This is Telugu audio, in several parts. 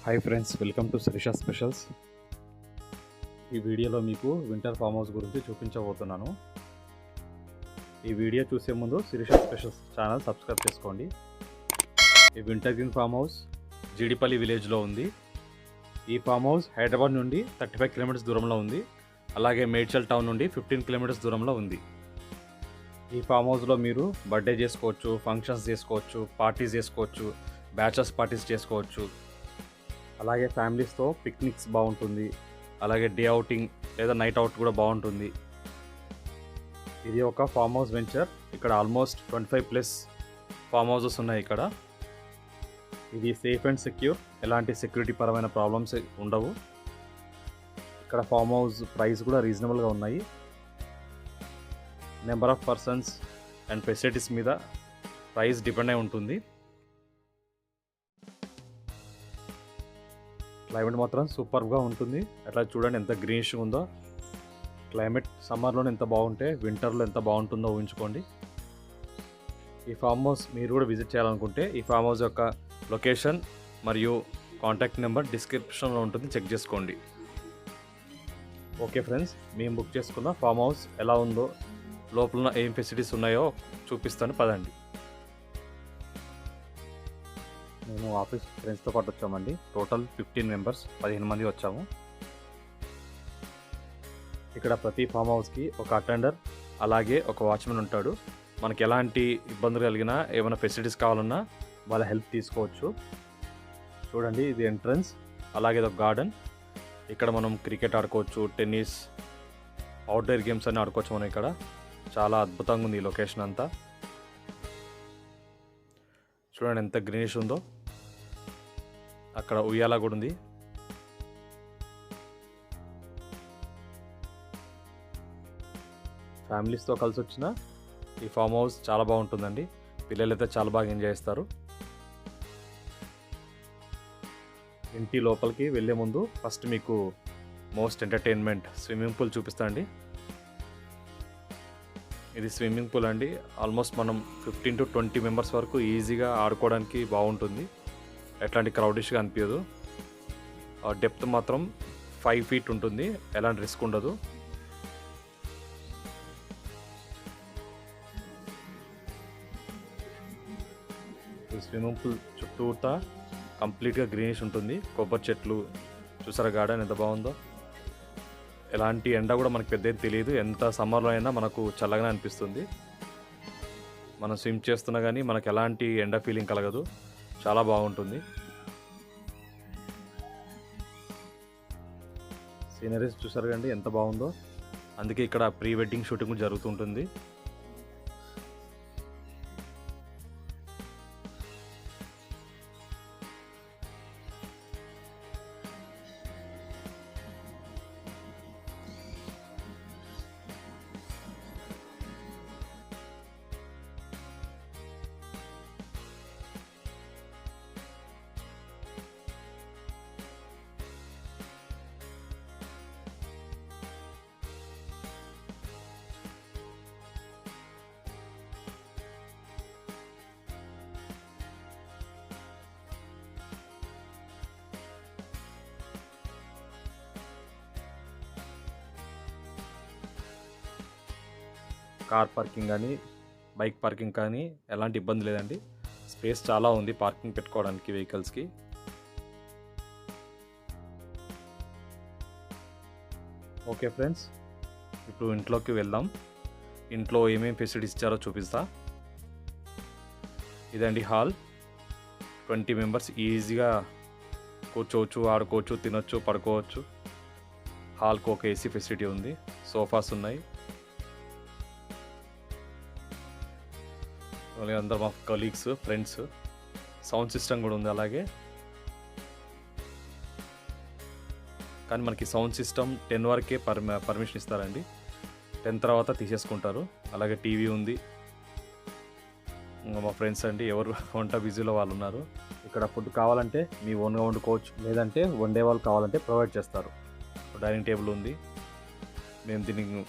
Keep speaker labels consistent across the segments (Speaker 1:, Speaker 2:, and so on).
Speaker 1: Hi friends, welcome to Shirisha specials. ఈ వీడియోలో మీకు వింటర్ ఫామ్ హౌస్ గురించి చూపించబోతున్నాను. ఈ వీడియో చూసే ముందు శిరీష స్పెషల్స్ ఛానల్ సబ్స్క్రైబ్ చేసుకోండి. ఈ winter green farm house Jeedipalli విలేజ్లో ఉంది. ఈ ఫామ్ హౌస్ హైదరాబాద్ నుండి 35 కిలోమీటర్స్ దూరంలో ఉంది. అలాగే మేడ్చల్ టౌన్ నుండి 15 కిలోమీటర్స్ దూరంలో ఉంది. ఈ ఫామ్ హౌస్లో మీరు బర్త్డే చేసుకోవచ్చు, ఫంక్షన్స్ చేసుకోవచ్చు, పార్టీస్ చేసుకోవచ్చు, బ్యాచలర్స్ పార్టీస్ చేసుకోవచ్చు. అలాగే ఫ్యామిలీస్తో పిక్నిక్స్ బాగుంటుంది. అలాగే డే అవుటింగ్ లేదా నైట్ అవుట్ కూడా బాగుంటుంది. ఇది ఒక ఫామ్ హౌస్ వెంచర్. ఇక్కడ ఆల్మోస్ట్ 25+ ఫామ్ హౌసెస్ ఉన్నాయి. ఇది సేఫ్ అండ్ సెక్యూర్. ఎలాంటి సెక్యూరిటీ పరమైన ప్రాబ్లమ్స్ ఉండవు. ఇక్కడ ఫామ్ హౌస్ ప్రైస్ కూడా రీజనబుల్గా ఉన్నాయి. Number of persons and facilities మీద ప్రైస్ డిపెండ్ అయి ఉంటుంది. క్లైమేట్ మాత్రం సూపర్గా ఉంటుంది. అట్లా చూడండి ఎంత గ్రీనిష్గా ఉందో. క్లైమేట్ సమ్మర్లోనే ఎంత బాగుంటే వింటర్లో ఎంత బాగుంటుందో ఊహించుకోండి. ఈ ఫామ్ హౌస్ మీరు కూడా విజిట్ చేయాలనుకుంటే ఈ ఫామ్ హౌస్ యొక్క లొకేషన్ మరియు కాంటాక్ట్ నెంబర్ డిస్క్రిప్షన్లో ఉంటుంది, చెక్ చేసుకోండి. ఓకే ఫ్రెండ్స్, మేము బుక్ చేసుకున్న ఫామ్ హౌస్ ఎలా ఉందో, లోపల ఏం ఫెసిలిటీస్ ఉన్నాయో చూపిస్తాను, పదండి. మేము ఆఫీస్ ఫ్రెండ్స్తో పాటు వచ్చామండి. టోటల్ 15 మెంబర్స్, 15 మంది వచ్చాము. ఇక్కడ ప్రతి ఫామ్ హౌస్కి ఒక అటెండర్ అలాగే ఒక వాచ్మెన్ ఉంటాడు. మనకి ఎలాంటి ఇబ్బందులు కలిగినా, ఏమైనా ఫెసిలిటీస్ కావాలన్నా వాళ్ళ హెల్ప్ తీసుకోవచ్చు. చూడండి, ఇది ఎంట్రన్స్. అలాగే ఇది ఒక గార్డెన్. ఇక్కడ మనం క్రికెట్ ఆడుకోవచ్చు, టెన్నిస్, అవుట్డోర్ గేమ్స్ అన్నీ ఆడుకోవచ్చు. మనం ఇక్కడ చాలా అద్భుతంగా ఉంది ఈ లొకేషన్ అంతా. చూడండి ఎంత గ్రీనిష్ ఉందో. అక్కడ ఉయ్యాల కూడా ఉంది. ఫ్యామిలీస్తో కలిసి వచ్చిన ఈ ఫామ్ హౌస్ చాలా బాగుంటుందండి. పిల్లలైతే చాలా బాగా ఎంజాయ్ చేస్తారు. ఇంటి లోపలికి వెళ్ళే ముందు ఫస్ట్ మీకు మోస్ట్ ఎంటర్టైన్మెంట్ స్విమ్మింగ్ పూల్ చూపిస్తాండి. ఇది స్విమ్మింగ్ పూల్ అండి. ఆల్మోస్ట్ మనం 15 to 20 మెంబర్స్ వరకు ఈజీగా ఆడుకోవడానికి బాగుంటుంది. ఎట్లాంటి క్రౌడిష్గా అనిపించదు. డెప్త్ మాత్రం 5 feet ఉంటుంది. ఎలాంటి రిస్క్ ఉండదు. ఈ స్విమ్మింగ్ పూల్ చుట్టూతా కంప్లీట్గా గ్రీనిష్ ఉంటుంది. కొబ్బరి చెట్లు చూసారా, గార్డెన్ ఎంత బాగుందో. ఎలాంటి ఎండ కూడా మనకు పెద్ద తెలియదు. ఎంత సమ్మర్లో అయినా మనకు చల్లగానే అనిపిస్తుంది. మనం స్విమ్ చేస్తున్నా కానీ మనకు ఎలాంటి ఎండ ఫీలింగ్ కలగదు. చాలా బాగుంటుంది. సీనరీస్ చూసారు కండి ఎంత బాగుందో. అందుకే ఇక్కడ ప్రీ వెడ్డింగ్ షూటింగ్ జరుగుతుంటుంది. కార్ పార్కింగ్ కానీ, బైక్ పార్కింగ్ కానీ ఎలాంటి ఇబ్బంది లేదండి. స్పేస్ చాలా ఉంది పార్కింగ్ పెట్టుకోవడానికి వెహికల్స్కి. ఓకే ఫ్రెండ్స్, ఇప్పుడు ఇంట్లోకి వెళ్దాం. ఇంట్లో ఏమేమి ఫెసిలిటీస్ ఇచ్చారో చూపిస్తా. ఇదండి హాల్. 20 మెంబర్స్ ఈజీగా కూర్చోవచ్చు, ఆడుకోవచ్చు, తినొచ్చు, పడుకోవచ్చు. హాల్కి ఒక ఏసీ ఫెసిలిటీ ఉంది. సోఫాస్ ఉన్నాయి. అందరు మా కలీగ్స్, ఫ్రెండ్స్. సౌండ్ సిస్టమ్ కూడా ఉంది. అలాగే కానీ మనకి సౌండ్ సిస్టమ్ 10 వరకే పర్మిషన్ ఇస్తారండి. 10 తర్వాత తీసేసుకుంటారు. అలాగే టీవీ ఉంది. మా ఫ్రెండ్స్ అండి, ఎవరు వంట బిజీలో వాళ్ళు ఉన్నారు. ఇక్కడ ఫుడ్ కావాలంటే మీ ఓన్గా వండుకోవచ్చు, లేదంటే వండే వాళ్ళు కావాలంటే ప్రొవైడ్ చేస్తారు. డైనింగ్ టేబుల్ ఉంది. మేము దీనికి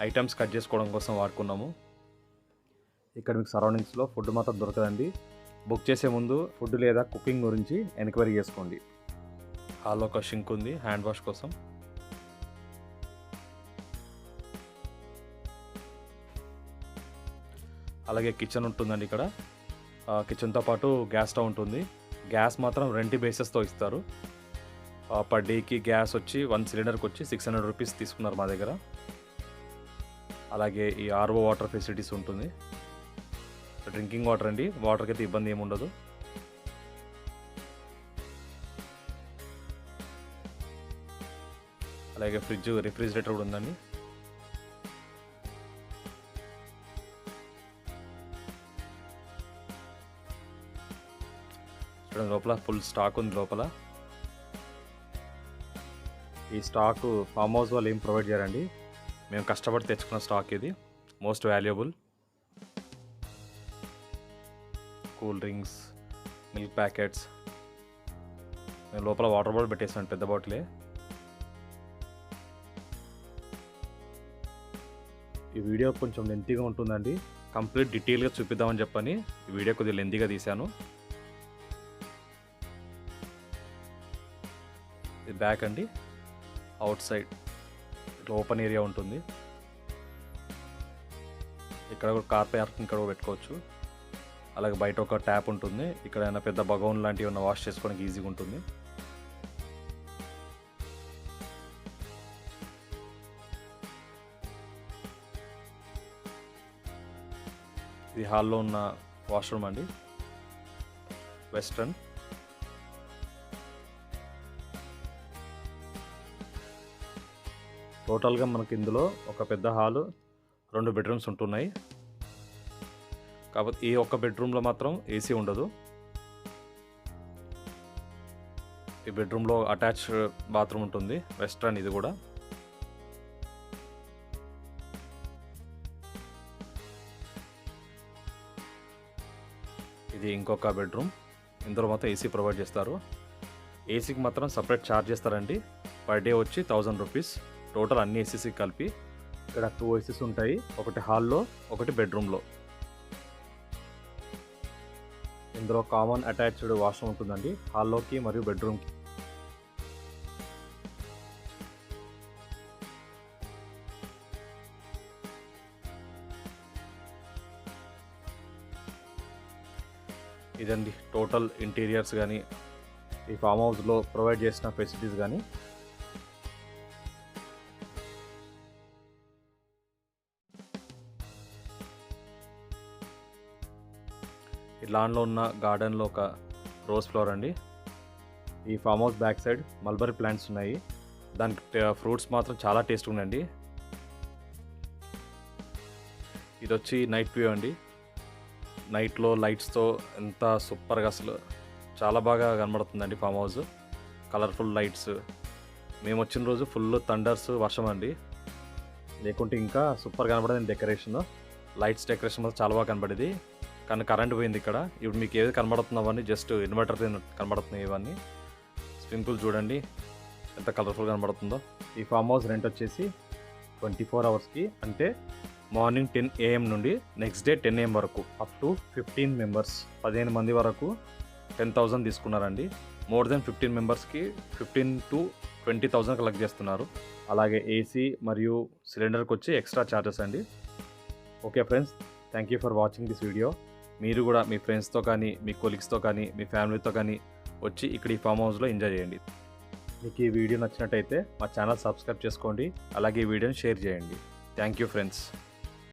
Speaker 1: ఐటమ్స్ కట్ చేసుకోవడం కోసం వాడుకున్నాము. ఇక్కడ మీకు సరౌండింగ్స్లో ఫుడ్ మాత్రం దొరకదండి. బుక్ చేసే ముందు ఫుడ్ లేదా కుకింగ్ గురించి ఎంక్వైరీ చేసుకోండి. హాల్లో ఒక షింక్ ఉంది హ్యాండ్ వాష్ కోసం. అలాగే కిచెన్ ఉంటుందండి. ఇక్కడ కిచెన్తో పాటు గ్యాస్ స్టవ్ ఉంటుంది. గ్యాస్ మాత్రం రెంట్ బేసెస్తో ఇస్తారు. పర్ డేకి గ్యాస్ వచ్చి 1 సిలిండర్కి వచ్చి 600 రూపీస్ తీసుకున్నారు మా దగ్గర. అలాగే ఈ ఆర్ఓ వాటర్ ఫెసిలిటీస్ ఉంటుంది. డ్రింకింగ్ వాటర్ అండి, వాటర్కి అయితే ఇబ్బంది ఏమి ఉండదు. అలాగే ఫ్రిడ్జ్, రిఫ్రిజిరేటర్ కూడా ఉందండి. లోపల ఫుల్ స్టాక్ ఉంది. లోపల ఈ స్టాక్ ఫామ్ హౌస్ వాళ్ళు ఏం ప్రొవైడ్ చేయరండి, మేము కష్టపడి తెచ్చుకున్న స్టాక్ ఇది. Most valuable. Cool drinks, milk packets. నేను లోపల వాటర్ బాటిల్ పెట్టేసాను, పెద్ద బాటిలే. ఈ వీడియో కొంచెం లెంతీగా ఉంటుందండి, కంప్లీట్ డీటెయిల్గా చూపిద్దామని చెప్పని ఈ వీడియో కొద్దిగా లెంతీగా తీశాను. ఇది బ్యాక్ అండి, అవుట్ సైడ్ ఇట్లా ఓపెన్ ఏరియా ఉంటుంది. ఇక్కడ కూడా కార్ పార్కింగ్ ఇక్కడ పెట్టుకోవచ్చు. అలాగే బయట ఒక ట్యాప్ ఉంటుంది. ఇక్కడ ఏమైనా పెద్ద బగౌన్ లాంటివి ఏమైనా వాష్ చేసుకోవడానికి ఈజీగా ఉంటుంది. ఇది హాల్లో ఉన్న వాష్రూమ్ అండి, వెస్ట్రన్. టోటల్గా మనకి ఇందులో ఒక పెద్ద హాలు, 2 బెడ్రూమ్స్ ఉంటున్నాయి. కాకపోతే ఈ ఒక్క బెడ్రూమ్లో మాత్రం ఏసీ ఉండదు. ఈ బెడ్రూమ్లో అటాచ్ బాత్రూమ్ ఉంటుంది, వెస్ట్రన్ ఇది కూడా. ఇది ఇంకొక బెడ్రూమ్. ఇందులో మాత్రం ఏసీ ప్రొవైడ్ చేస్తారు. ఏసీకి మాత్రం సపరేట్ ఛార్జ్ చేస్తారండి. పర్ డే వచ్చి 1000 రూపీస్. టోటల్ అన్ని ఏసీసీ కలిపి. ఇక్కడ 2 ఏసీస్ ఉంటాయి, ఒకటి హాల్లో, ఒకటి బెడ్రూమ్లో. ఇందులో కామన్ అటాచ్డ్ వాష్రూమ్ ఉంటుందండి, హాల్లోకి మరియు బెడ్రూమ్కి. ఇదండి టోటల్ ఇంటీరియర్స్ కానీ ఈ ఫామ్ హౌస్లో ప్రొవైడ్ చేసిన ఫెసిలిటీస్ కానీ. ఈ లాన్లో ఉన్న గార్డెన్లో ఒక రోజ్ ఫ్లవర్ అండి. ఈ farm house back side mulberry plants ఉన్నాయి. దానికి ఫ్రూట్స్ మాత్రం చాలా టేస్ట్గా ఉన్నాయండి. ఇది వచ్చి నైట్ వ్యూ అండి. నైట్లో లైట్స్తో ఎంత సూపర్గా, అసలు చాలా బాగా కనబడుతుందండి ఫామ్ హౌస్. Colourful lights. మేము వచ్చిన రోజు ఫుల్ థండర్స్, వర్షం అండి. లేకుంటే ఇంకా సూపర్ కనబడేది డెకరేషన్. లైట్స్ డెకరేషన్ మాత్రం చాలా బాగా కనబడేది. కానీ కరెంట్ పోయింది ఇక్కడ. ఇప్పుడు మీకు ఏది కనబడుతుందో అవన్నీ జస్ట్ ఇన్వర్టర్ కనబడుతున్నాయి. ఇవన్నీ స్విమ్మింగ్ పూల్ చూడండి ఎంత కలర్ఫుల్గా కనబడుతుందో. ఈ ఫామ్ హౌస్ రెంట్ వచ్చేసి 24 అవర్స్కి, అంటే మార్నింగ్ 10 AM నుండి నెక్స్ట్ డే 10 AM వరకు, అప్ టు 15 మెంబర్స్, 15 మంది వరకు 10,000 తీసుకున్నారండి. మోర్ దెన్ 15 మెంబర్స్కి 15 to 20,000 కలెక్ట్ చేస్తున్నారు. అలాగే ఏసీ మరియు సిలిండర్కి వచ్చి ఎక్స్ట్రా ఛార్జెస్ అండి. Okay friends, thank you for watching this video. మీరు కూడా మీ ఫ్రెండ్స్తో కానీ, మీ కొలీగ్స్తో కానీ, మీ ఫ్యామిలీతో కానీ వచ్చి ఇక్కడ ఈ ఫామ్ హౌస్లో ఎంజాయ్ చేయండి. మీకు ఈ వీడియో నచ్చినట్టయితే మా ఛానల్ సబ్స్క్రైబ్ చేసుకోండి. అలాగే ఈ వీడియోని షేర్ చేయండి. Thank you friends.